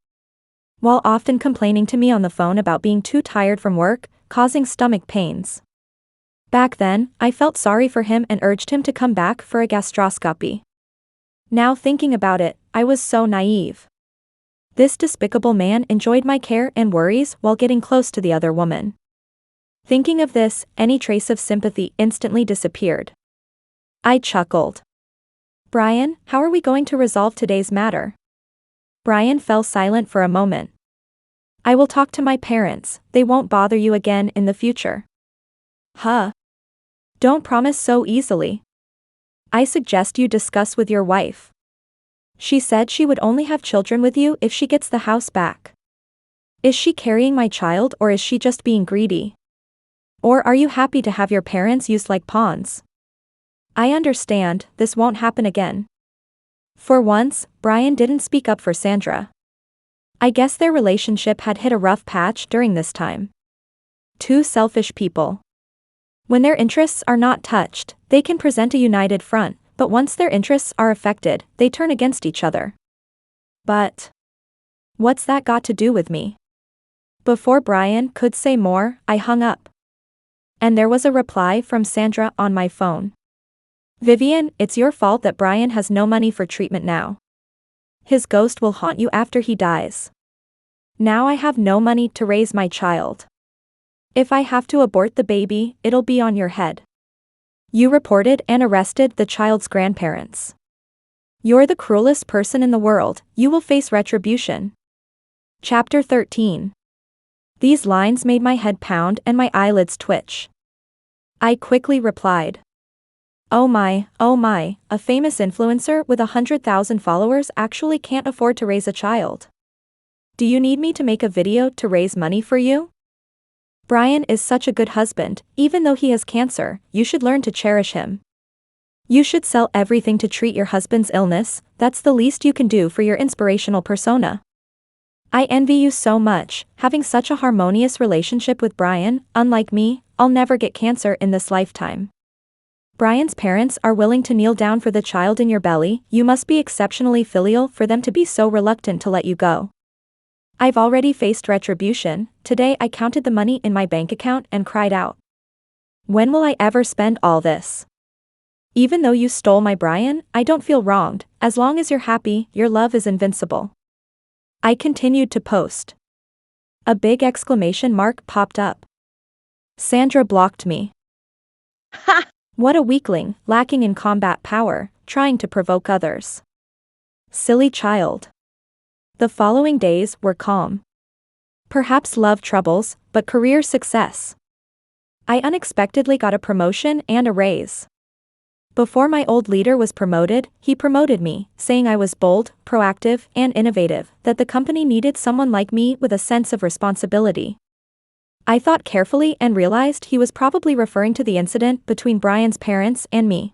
While often complaining to me on the phone about being too tired from work, causing stomach pains. Back then, I felt sorry for him and urged him to come back for a gastroscopy. Now thinking about it, I was so naive. This despicable man enjoyed my care and worries while getting close to the other woman. Thinking of this, any trace of sympathy instantly disappeared. I chuckled. Brian, how are we going to resolve today's matter? Brian fell silent for a moment. I will talk to my parents, they won't bother you again in the future. Huh? Don't promise so easily. I suggest you discuss with your wife. She said she would only have children with you if she gets the house back. Is she carrying my child or is she just being greedy? Or are you happy to have your parents used like pawns? I understand, this won't happen again. For once, Brian didn't speak up for Sandra. I guess their relationship had hit a rough patch during this time. Two selfish people. When their interests are not touched, they can present a united front, but once their interests are affected, they turn against each other. But what's that got to do with me? Before Brian could say more, I hung up. And there was a reply from Sandra on my phone. Vivian, it's your fault that Brian has no money for treatment now. His ghost will haunt you after he dies. Now I have no money to raise my child. If I have to abort the baby, it'll be on your head. You reported and arrested the child's grandparents. You're the cruelest person in the world, you will face retribution. Chapter 13. These lines made my head pound and my eyelids twitch. I quickly replied. Oh my, a famous influencer with 100,000 followers actually can't afford to raise a child. Do you need me to make a video to raise money for you? Brian is such a good husband, even though he has cancer, you should learn to cherish him. You should sell everything to treat your husband's illness, that's the least you can do for your inspirational persona. I envy you so much, having such a harmonious relationship with Brian. Unlike me, I'll never get cancer in this lifetime. Brian's parents are willing to kneel down for the child in your belly, you must be exceptionally filial for them to be so reluctant to let you go. I've already faced retribution. Today I counted the money in my bank account and cried out. When will I ever spend all this? Even though you stole my Brian, I don't feel wronged, as long as you're happy, your love is invincible. I continued to post. A big exclamation mark popped up. Sandra blocked me. Ha! What a weakling, lacking in combat power, trying to provoke others. Silly child. The following days were calm. Perhaps love troubles, but career success. I unexpectedly got a promotion and a raise. Before my old leader was promoted, he promoted me, saying I was bold, proactive, and innovative, that the company needed someone like me with a sense of responsibility. I thought carefully and realized he was probably referring to the incident between Brian's parents and me.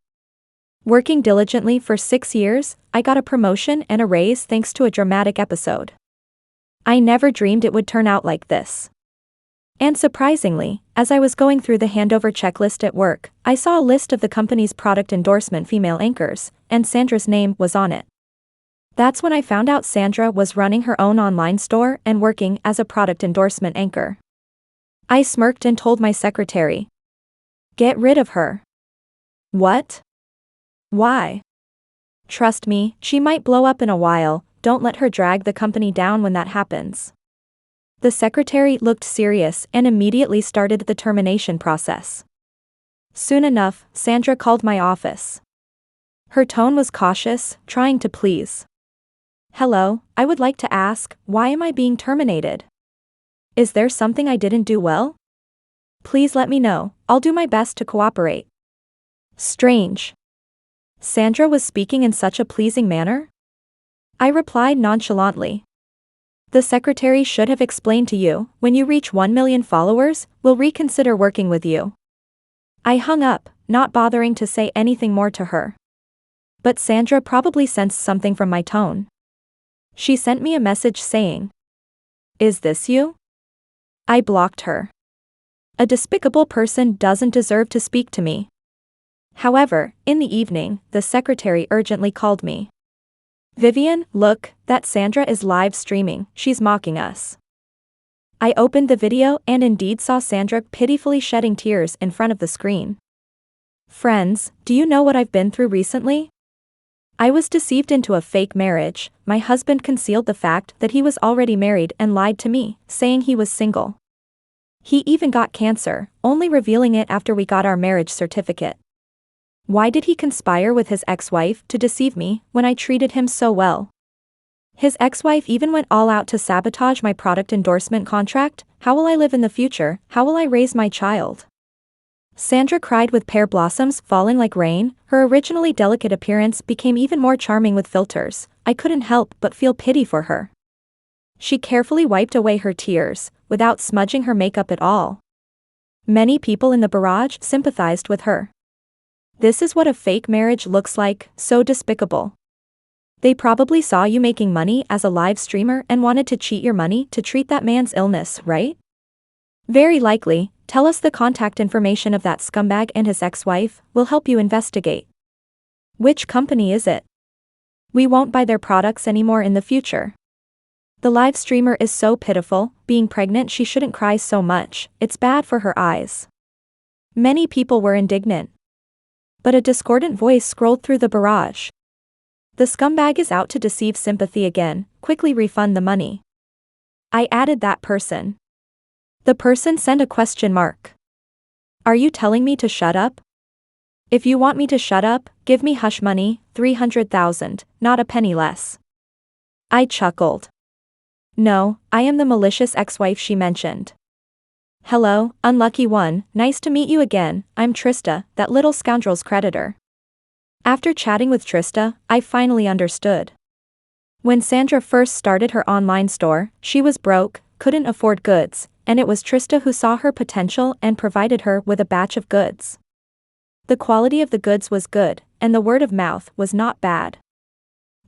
Working diligently for 6 years, I got a promotion and a raise thanks to a dramatic episode. I never dreamed it would turn out like this. And surprisingly, as I was going through the handover checklist at work, I saw a list of the company's product endorsement female anchors, and Sandra's name was on it. That's when I found out Sandra was running her own online store and working as a product endorsement anchor. I smirked and told my secretary. Get rid of her. What? Why? Trust me, she might blow up in a while, don't let her drag the company down when that happens. The secretary looked serious and immediately started the termination process. Soon enough, Sandra called my office. Her tone was cautious, trying to please. Hello, I would like to ask, why am I being terminated? Is there something I didn't do well? Please let me know, I'll do my best to cooperate. Strange. Sandra was speaking in such a pleasing manner? I replied nonchalantly. The secretary should have explained to you, when you reach 1 million followers, we'll reconsider working with you. I hung up, not bothering to say anything more to her. But Sandra probably sensed something from my tone. She sent me a message saying, "Is this you?" I blocked her. A despicable person doesn't deserve to speak to me. However, in the evening, the secretary urgently called me. Vivian, look, that Sandra is live streaming, she's mocking us. I opened the video and indeed saw Sandra pitifully shedding tears in front of the screen. Friends, do you know what I've been through recently? I was deceived into a fake marriage. My husband concealed the fact that he was already married and lied to me, saying he was single. He even got cancer, only revealing it after we got our marriage certificate. Why did he conspire with his ex-wife to deceive me when I treated him so well? His ex-wife even went all out to sabotage my product endorsement contract. How will I live in the future? How will I raise my child? Sandra cried with pear blossoms falling like rain. Her originally delicate appearance became even more charming with filters. I couldn't help but feel pity for her. She carefully wiped away her tears, without smudging her makeup at all. Many people in the barrage sympathized with her. This is what a fake marriage looks like, so despicable. They probably saw you making money as a live streamer and wanted to cheat your money to treat that man's illness, right? Very likely. Tell us the contact information of that scumbag and his ex-wife, we'll help you investigate. Which company is it? We won't buy their products anymore in the future. The live streamer is so pitiful, being pregnant she shouldn't cry so much, it's bad for her eyes. Many people were indignant. But a discordant voice scrolled through the barrage. The scumbag is out to deceive sympathy again, quickly refund the money. I added that person. The person sent a question mark. Are you telling me to shut up? If you want me to shut up, give me hush money, 300,000, not a penny less. I chuckled. No, I am the malicious ex-wife she mentioned. Hello, unlucky one, nice to meet you again, I'm Trista, that little scoundrel's creditor. After chatting with Trista, I finally understood. When Sandra first started her online store, she was broke, couldn't afford goods, and it was Trista who saw her potential and provided her with a batch of goods. The quality of the goods was good, and the word of mouth was not bad.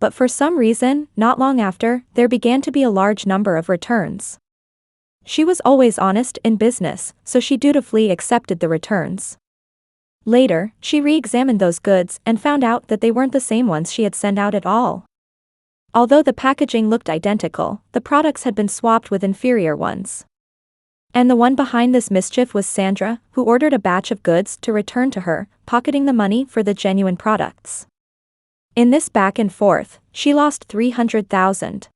But for some reason, not long after, there began to be a large number of returns. She was always honest in business, so she dutifully accepted the returns. Later, she re-examined those goods and found out that they weren't the same ones she had sent out at all. Although the packaging looked identical, the products had been swapped with inferior ones. And the one behind this mischief was Sandra, who ordered a batch of goods to return to her, pocketing the money for the genuine products. In this back and forth, she lost 300,000.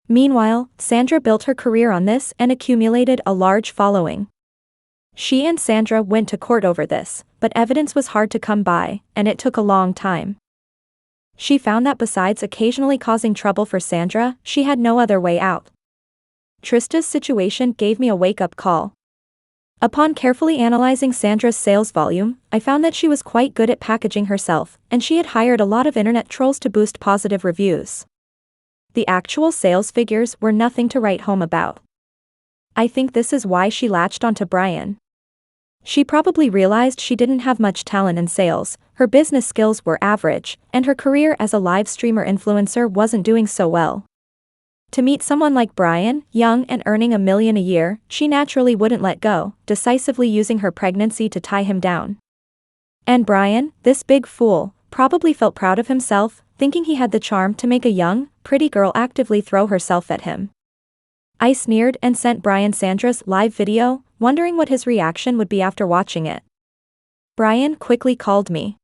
Meanwhile, Sandra built her career on this and accumulated a large following. She and Sandra went to court over this, but evidence was hard to come by, and it took a long time. She found that besides occasionally causing trouble for Sandra, she had no other way out. Trista's situation gave me a wake-up call. Upon carefully analyzing Sandra's sales volume, I found that she was quite good at packaging herself, and she had hired a lot of internet trolls to boost positive reviews. The actual sales figures were nothing to write home about. I think this is why she latched onto Brian. She probably realized she didn't have much talent in sales, her business skills were average, and her career as a live streamer influencer wasn't doing so well. To meet someone like Brian, young and earning $1 million a year, she naturally wouldn't let go, decisively using her pregnancy to tie him down. And Brian, this big fool, probably felt proud of himself, thinking he had the charm to make a young, pretty girl actively throw herself at him. I sneered and sent Brian Sandra's live video, wondering what his reaction would be after watching it. Brian quickly called me.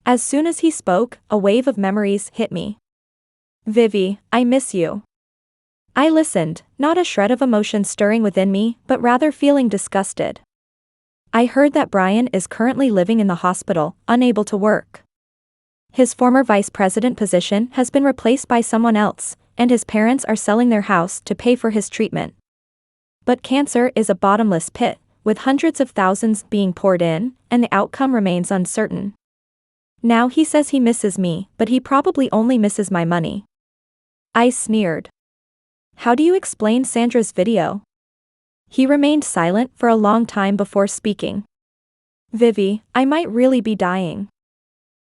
As soon as he spoke, a wave of memories hit me. Vivi, I miss you. I listened, not a shred of emotion stirring within me, but rather feeling disgusted. I heard that Brian is currently living in the hospital, unable to work. His former vice president position has been replaced by someone else, and his parents are selling their house to pay for his treatment. But cancer is a bottomless pit, with hundreds of thousands being poured in, and the outcome remains uncertain. Now he says he misses me, but he probably only misses my money. I sneered. How do you explain Sandra's video? He remained silent for a long time before speaking. Vivi, I might really be dying.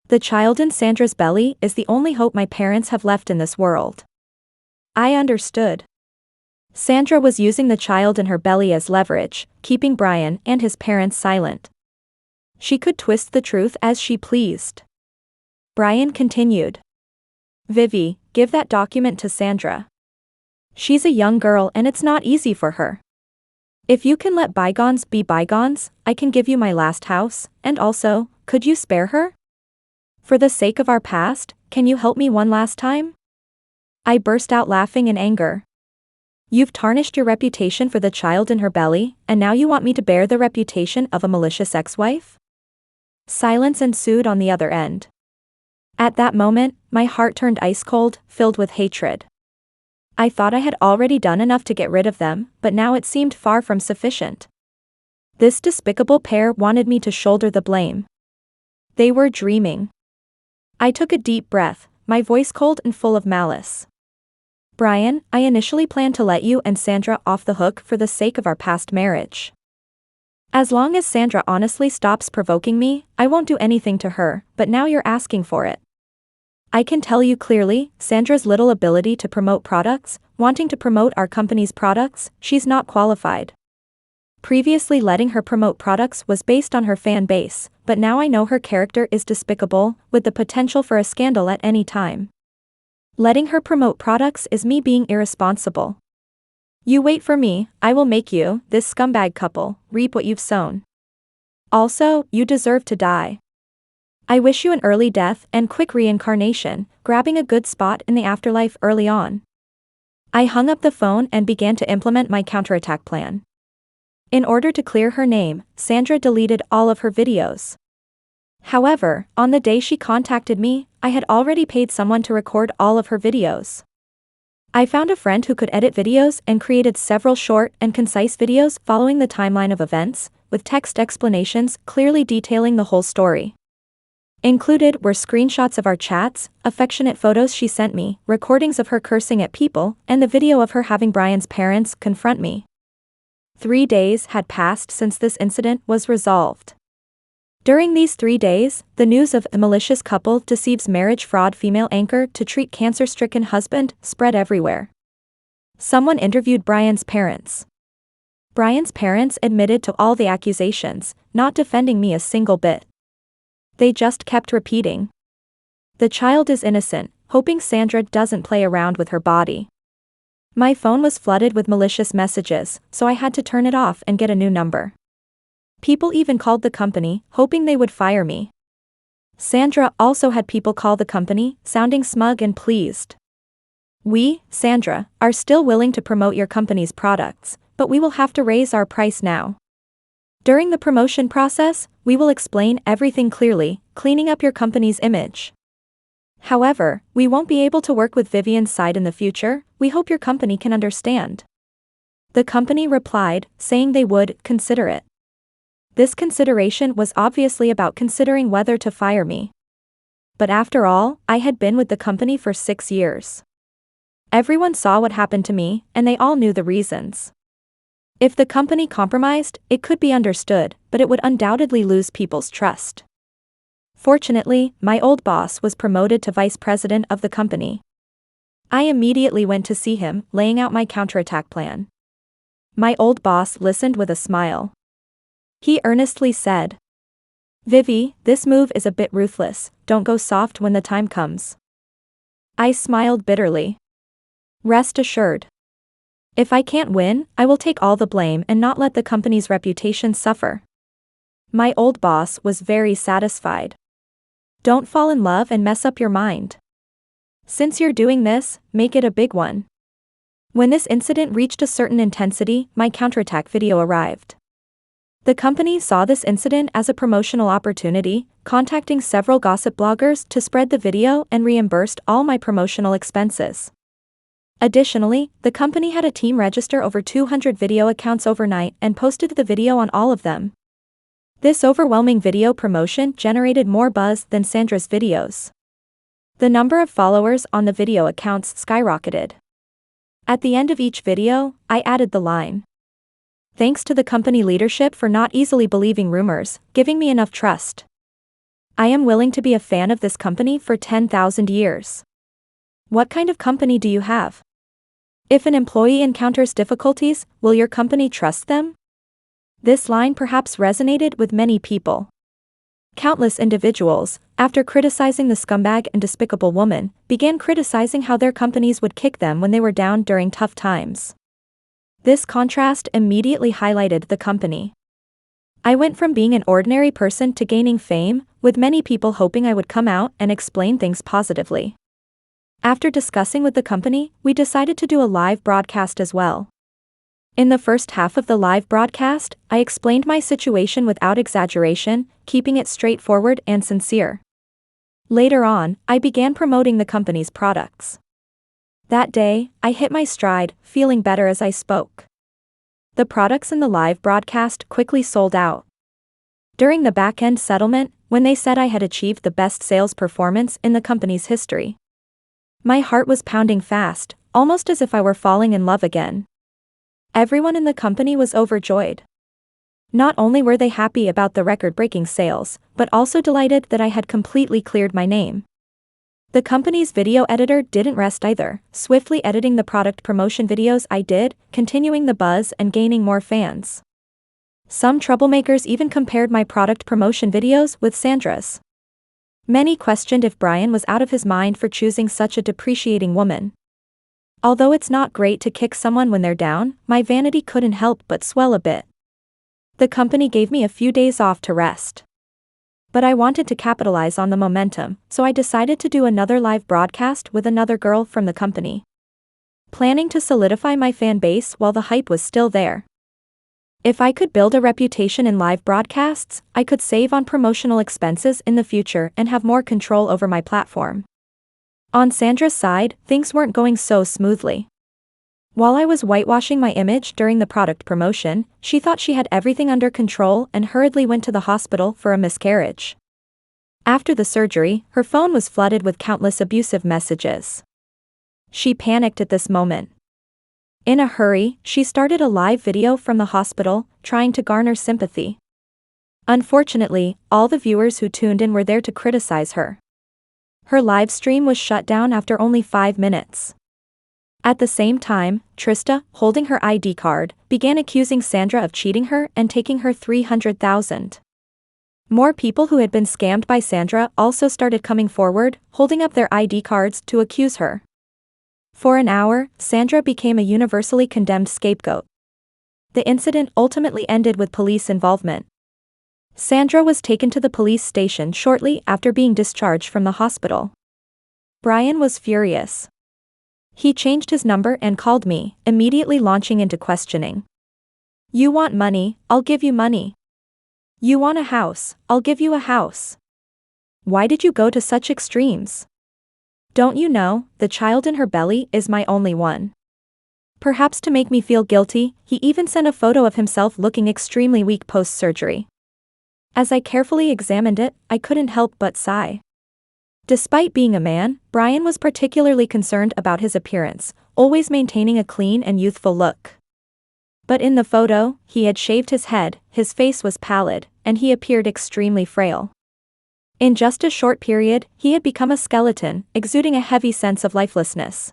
The child in Sandra's belly is the only hope my parents have left in this world. I understood. Sandra was using the child in her belly as leverage, keeping Brian and his parents silent. She could twist the truth as she pleased. Brian continued. Vivi, give that document to Sandra. She's a young girl and it's not easy for her. If you can let bygones be bygones, I can give you my last house, and also, could you spare her? For the sake of our past, can you help me one last time? I burst out laughing in anger. You've tarnished your reputation for the child in her belly, and now you want me to bear the reputation of a malicious ex-wife? Silence ensued on the other end. At that moment, my heart turned ice cold, filled with hatred. I thought I had already done enough to get rid of them, but now it seemed far from sufficient. This despicable pair wanted me to shoulder the blame. They were dreaming. I took a deep breath, my voice cold and full of malice. Brian, I initially planned to let you and Sandra off the hook for the sake of our past marriage. As long as Sandra honestly stops provoking me, I won't do anything to her, but now you're asking for it. I can tell you clearly, Sandra's little ability to promote products, wanting to promote our company's products, she's not qualified. Previously letting her promote products was based on her fan base, but now I know her character is despicable, with the potential for a scandal at any time. Letting her promote products is me being irresponsible. You wait for me, I will make you, this scumbag couple, reap what you've sown. Also, you deserve to die. I wish you an early death and quick reincarnation, grabbing a good spot in the afterlife early on. I hung up the phone and began to implement my counterattack plan. In order to clear her name, Sandra deleted all of her videos. However, on the day she contacted me, I had already paid someone to record all of her videos. I found a friend who could edit videos and created several short and concise videos following the timeline of events, with text explanations clearly detailing the whole story. Included were screenshots of our chats, affectionate photos she sent me, recordings of her cursing at people, and the video of her having Brian's parents confront me. 3 days had passed since this incident was resolved. During these 3 days, the news of a malicious couple deceives marriage fraud female anchor to treat cancer-stricken husband spread everywhere. Someone interviewed Brian's parents. Brian's parents admitted to all the accusations, not defending me a single bit. They just kept repeating. The child is innocent, hoping Sandra doesn't play around with her body. My phone was flooded with malicious messages, so I had to turn it off and get a new number. People even called the company, hoping they would fire me. Sandra also had people call the company, sounding smug and pleased. We, Sandra, are still willing to promote your company's products, but we will have to raise our price now. During the promotion process, we will explain everything clearly, cleaning up your company's image. However, we won't be able to work with Vivian's side in the future, we hope your company can understand. The company replied, saying they would consider it. This consideration was obviously about considering whether to fire me. But after all, I had been with the company for 6 years. Everyone saw what happened to me, and they all knew the reasons. If the company compromised, it could be understood, but it would undoubtedly lose people's trust. Fortunately, my old boss was promoted to vice president of the company. I immediately went to see him, laying out my counterattack plan. My old boss listened with a smile. He earnestly said, "Vivi, this move is a bit ruthless, don't go soft when the time comes." I smiled bitterly. Rest assured. If I can't win, I will take all the blame and not let the company's reputation suffer. My old boss was very satisfied. Don't fall in love and mess up your mind. Since you're doing this, make it a big one. When this incident reached a certain intensity, my counterattack video arrived. The company saw this incident as a promotional opportunity, contacting several gossip bloggers to spread the video and reimbursed all my promotional expenses. Additionally, the company had a team register over 200 video accounts overnight and posted the video on all of them. This overwhelming video promotion generated more buzz than Sandra's videos. The number of followers on the video accounts skyrocketed. At the end of each video, I added the line, "Thanks to the company leadership for not easily believing rumors, giving me enough trust. I am willing to be a fan of this company for 10,000 years. What kind of company do you have? If an employee encounters difficulties, will your company trust them?" This line perhaps resonated with many people. Countless individuals, after criticizing the scumbag and despicable woman, began criticizing how their companies would kick them when they were down during tough times. This contrast immediately highlighted the company. I went from being an ordinary person to gaining fame, with many people hoping I would come out and explain things positively. After discussing with the company, we decided to do a live broadcast as well. In the first half of the live broadcast, I explained my situation without exaggeration, keeping it straightforward and sincere. Later on, I began promoting the company's products. That day, I hit my stride, feeling better as I spoke. The products in the live broadcast quickly sold out. During the back-end settlement, when they said I had achieved the best sales performance in the company's history, my heart was pounding fast, almost as if I were falling in love again. Everyone in the company was overjoyed. Not only were they happy about the record-breaking sales, but also delighted that I had completely cleared my name. The company's video editor didn't rest either, swiftly editing the product promotion videos I did, continuing the buzz and gaining more fans. Some troublemakers even compared my product promotion videos with Sandra's. Many questioned if Brian was out of his mind for choosing such a depreciating woman. Although it's not great to kick someone when they're down, my vanity couldn't help but swell a bit. The company gave me a few days off to rest. But I wanted to capitalize on the momentum, so I decided to do another live broadcast with another girl from the company. Planning to solidify my fan base while the hype was still there. If I could build a reputation in live broadcasts, I could save on promotional expenses in the future and have more control over my platform. On Sandra's side, things weren't going so smoothly. While I was whitewashing my image during the product promotion, she thought she had everything under control and hurriedly went to the hospital for a miscarriage. After the surgery, her phone was flooded with countless abusive messages. She panicked at this moment. In a hurry, she started a live video from the hospital, trying to garner sympathy. Unfortunately, all the viewers who tuned in were there to criticize her. Her live stream was shut down after only 5 minutes. At the same time, Trista, holding her ID card, began accusing Sandra of cheating her and taking her $300,000. More people who had been scammed by Sandra also started coming forward, holding up their ID cards to accuse her. For an hour, Sandra became a universally condemned scapegoat. The incident ultimately ended with police involvement. Sandra was taken to the police station shortly after being discharged from the hospital. Brian was furious. He changed his number and called me, immediately launching into questioning. You want money, I'll give you money. You want a house, I'll give you a house. Why did you go to such extremes? Don't you know, the child in her belly is my only one. Perhaps to make me feel guilty, he even sent a photo of himself looking extremely weak post-surgery. As I carefully examined it, I couldn't help but sigh. Despite being a man, Brian was particularly concerned about his appearance, always maintaining a clean and youthful look. But in the photo, he had shaved his head, his face was pallid, and he appeared extremely frail. In just a short period, he had become a skeleton, exuding a heavy sense of lifelessness.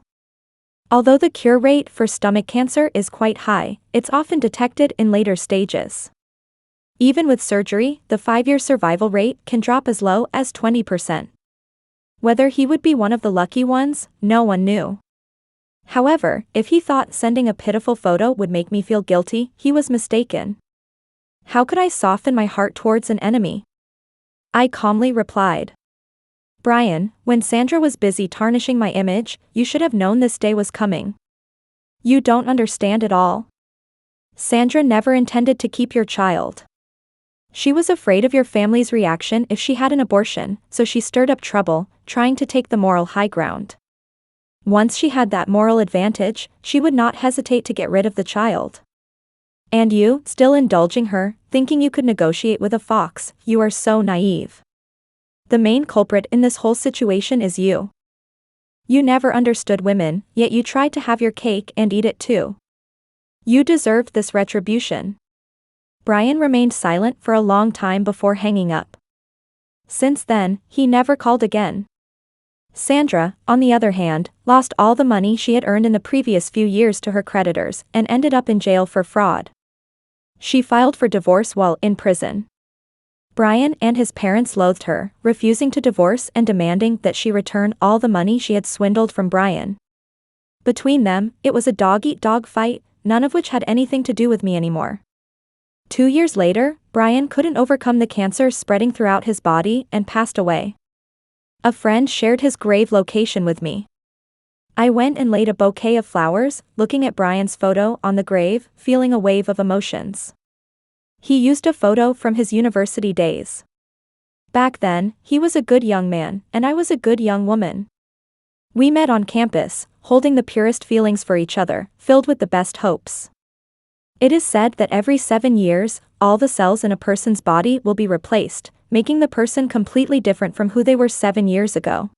Although the cure rate for stomach cancer is quite high, it's often detected in later stages. Even with surgery, the 5-year survival rate can drop as low as 20%. Whether he would be one of the lucky ones, no one knew. However, if he thought sending a pitiful photo would make me feel guilty, he was mistaken. How could I soften my heart towards an enemy? I calmly replied. Brian, when Sandra was busy tarnishing my image, you should have known this day was coming. You don't understand at all. Sandra never intended to keep your child. She was afraid of your family's reaction if she had an abortion, so she stirred up trouble, trying to take the moral high ground. Once she had that moral advantage, she would not hesitate to get rid of the child. And you, still indulging her, thinking you could negotiate with a fox, you are so naive. The main culprit in this whole situation is you. You never understood women, yet you tried to have your cake and eat it too. You deserved this retribution. Brian remained silent for a long time before hanging up. Since then, he never called again. Sandra, on the other hand, lost all the money she had earned in the previous few years to her creditors and ended up in jail for fraud. She filed for divorce while in prison. Brian and his parents loathed her, refusing to divorce and demanding that she return all the money she had swindled from Brian. Between them, it was a dog-eat-dog fight, none of which had anything to do with me anymore. 2 years later, Brian couldn't overcome the cancer spreading throughout his body and passed away. A friend shared his grave location with me. I went and laid a bouquet of flowers, looking at Brian's photo on the grave, feeling a wave of emotions. He used a photo from his university days. Back then, he was a good young man, and I was a good young woman. We met on campus, holding the purest feelings for each other, filled with the best hopes. It is said that every 7 years, all the cells in a person's body will be replaced, making the person completely different from who they were 7 years ago.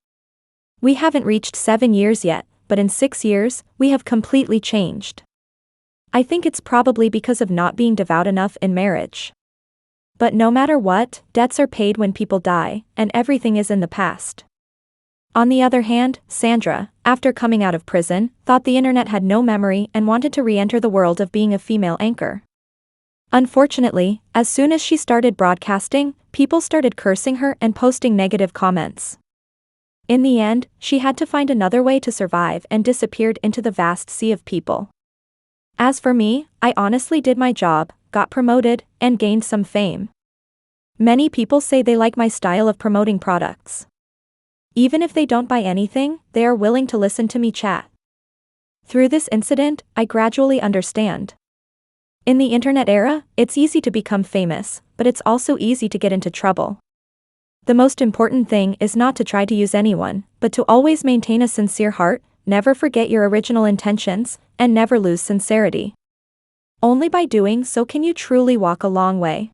We haven't reached 7 years yet, but in 6 years, we have completely changed. I think it's probably because of not being devout enough in marriage. But no matter what, debts are paid when people die, and everything is in the past. On the other hand, Sandra, after coming out of prison, thought the internet had no memory and wanted to re-enter the world of being a female anchor. Unfortunately, as soon as she started broadcasting, people started cursing her and posting negative comments. In the end, she had to find another way to survive and disappeared into the vast sea of people. As for me, I honestly did my job, got promoted, and gained some fame. Many people say they like my style of promoting products. Even if they don't buy anything, they are willing to listen to me chat. Through this incident, I gradually understand. In the internet era, it's easy to become famous, but it's also easy to get into trouble. The most important thing is not to try to use anyone, but to always maintain a sincere heart, never forget your original intentions, and never lose sincerity. Only by doing so can you truly walk a long way.